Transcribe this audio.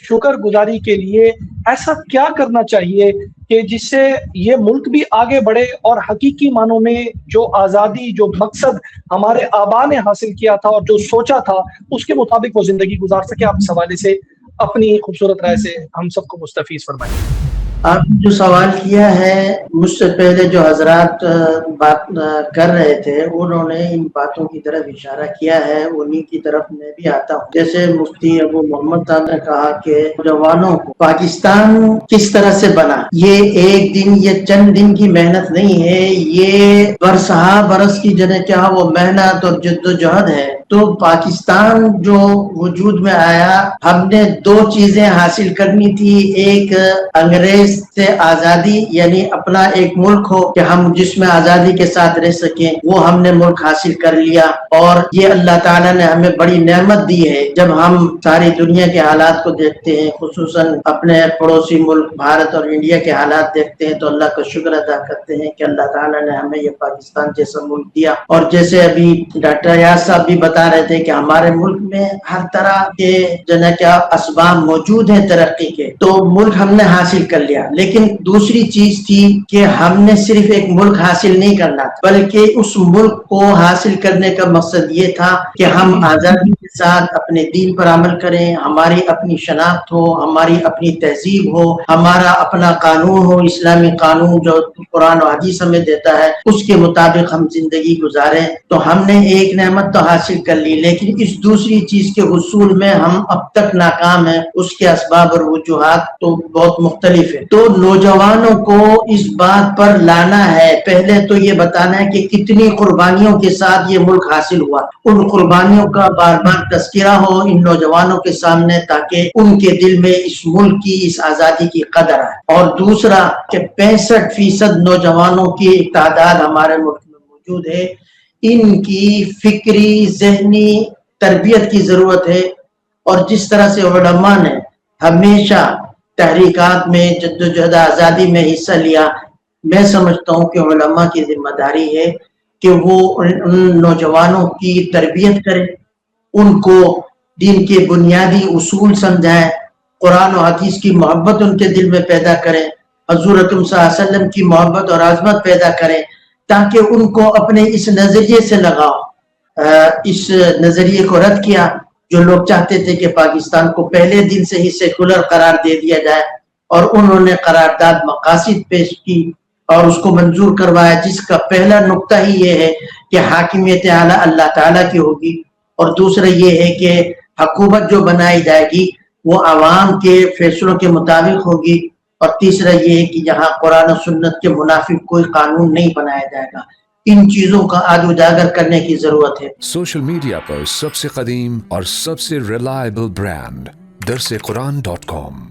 شکر گزاری کے لیے ایسا کیا کرنا چاہیے کہ جس سے یہ ملک بھی آگے بڑھے اور حقیقی معنوں میں جو آزادی، جو مقصد ہمارے آبا نے حاصل کیا تھا اور جو سوچا تھا اس کے مطابق وہ زندگی گزار سکے؟ آپ اس حوالے سے اپنی خوبصورت رائے سے ہم سب کو مستفیض فرمائیں۔ آپ نے جو سوال کیا ہے، مجھ سے پہلے جو حضرات بات کر رہے تھے انہوں نے ان باتوں کی طرف اشارہ کیا ہے، انہی کی طرف میں بھی آتا ہوں۔ جیسے مفتی ابو محمد صاحب نے کہا کہ نوجوانوں کو پاکستان کس طرح سے بنا، یہ ایک دن، یہ چند دن کی محنت نہیں ہے، یہ برسہا برس کی کیا وہ محنت اور جد و جہد ہے۔ تو پاکستان جو وجود میں آیا، ہم نے دو چیزیں حاصل کرنی تھی، ایک انگریز سے آزادی، یعنی اپنا ایک ملک ہو کہ ہم جس میں آزادی کے ساتھ رہ سکیں، وہ ہم نے ملک حاصل کر لیا، اور یہ اللہ تعالیٰ نے ہمیں بڑی نعمت دی ہے۔ جب ہم ساری دنیا کے حالات کو دیکھتے ہیں، خصوصاً اپنے پڑوسی ملک بھارت اور انڈیا کے حالات دیکھتے ہیں، تو اللہ کا شکر ادا کرتے ہیں کہ اللہ تعالیٰ نے ہمیں یہ پاکستان جیسا ملک دیا۔ اور جیسے ابھی ڈاکٹر ایاز صاحب بھی بتا رہے تھے کہ ہمارے ملک میں ہر طرح کے اسباب موجود ہیں ترقی کے، تو ملک ہم نے حاصل کر لیا۔ لیکن دوسری چیز تھی کہ ہم نے صرف ایک ملک حاصل نہیں کرنا تھا، بلکہ اس ملک کو حاصل کرنے کا مقصد یہ تھا کہ ہم آزادی کے ساتھ اپنے دین پر عمل کریں، ہماری اپنی شناخت ہو، ہماری اپنی تہذیب ہو، ہمارا اپنا قانون ہو، اسلامی قانون جو قرآن و حدیث ہمیں دیتا ہے، اس کے مطابق ہم زندگی گزاریں۔ تو ہم نے ایک نعمت تو حاصل کر لی، لیکن اس دوسری چیز کے حصول میں ہم اب تک ناکام ہیں۔ اس کے اسباب اور وجوہات تو بہت مختلف ہے۔ تو نوجوانوں کو اس بات پر لانا ہے، پہلے تو یہ بتانا ہے کہ کتنی قربانیوں کے ساتھ یہ ملک حاصل ہوا، ان قربانیوں کا بار بار تذکرہ ہو ان نوجوانوں کے سامنے، تاکہ ان کے دل میں اس ملک کی، اس آزادی کی قدر آئے۔ اور دوسرا کہ 65% نوجوانوں کی تعداد ہمارے ملک میں موجود ہے، ان کی فکری ذہنی تربیت کی ضرورت ہے۔ اور جس طرح سے علماء نے ہمیشہ تحریکات میں، جد و جہد آزادی میں حصہ لیا، میں سمجھتا ہوں کہ علماء کی ذمہ داری ہے کہ وہ ان نوجوانوں کی تربیت کریں، ان کو دین کے بنیادی اصول سمجھائیں، قرآن و حدیث کی محبت ان کے دل میں پیدا کریں، حضور اکرم صلی اللہ علیہ وسلم کی محبت اور عظمت پیدا کریں، تاکہ ان کو اپنے اس نظریے سے لگاؤ۔ اس نظریے کو رد کیا جو لوگ چاہتے تھے کہ پاکستان کو پہلے دن سے ہی سیکولر قرار دے دیا جائے، اور انہوں نے قرارداد مقاصد پیش کی اور اس کو منظور کروایا، جس کا پہلا نقطہ ہی یہ ہے کہ حاکمیت اعلیٰ اللہ تعالیٰ کی ہوگی، اور دوسرا یہ ہے کہ حکومت جو بنائی جائے گی وہ عوام کے فیصلوں کے مطابق ہوگی، اور تیسرا یہ ہے کہ یہاں قرآن و سنت کے منافق کوئی قانون نہیں بنایا جائے گا۔ ان چیزوں کا آد اجاگر کرنے کی ضرورت ہے۔ سوشل میڈیا پر سب سے قدیم اور سب سے ریلائبل برانڈ درسقرآن.com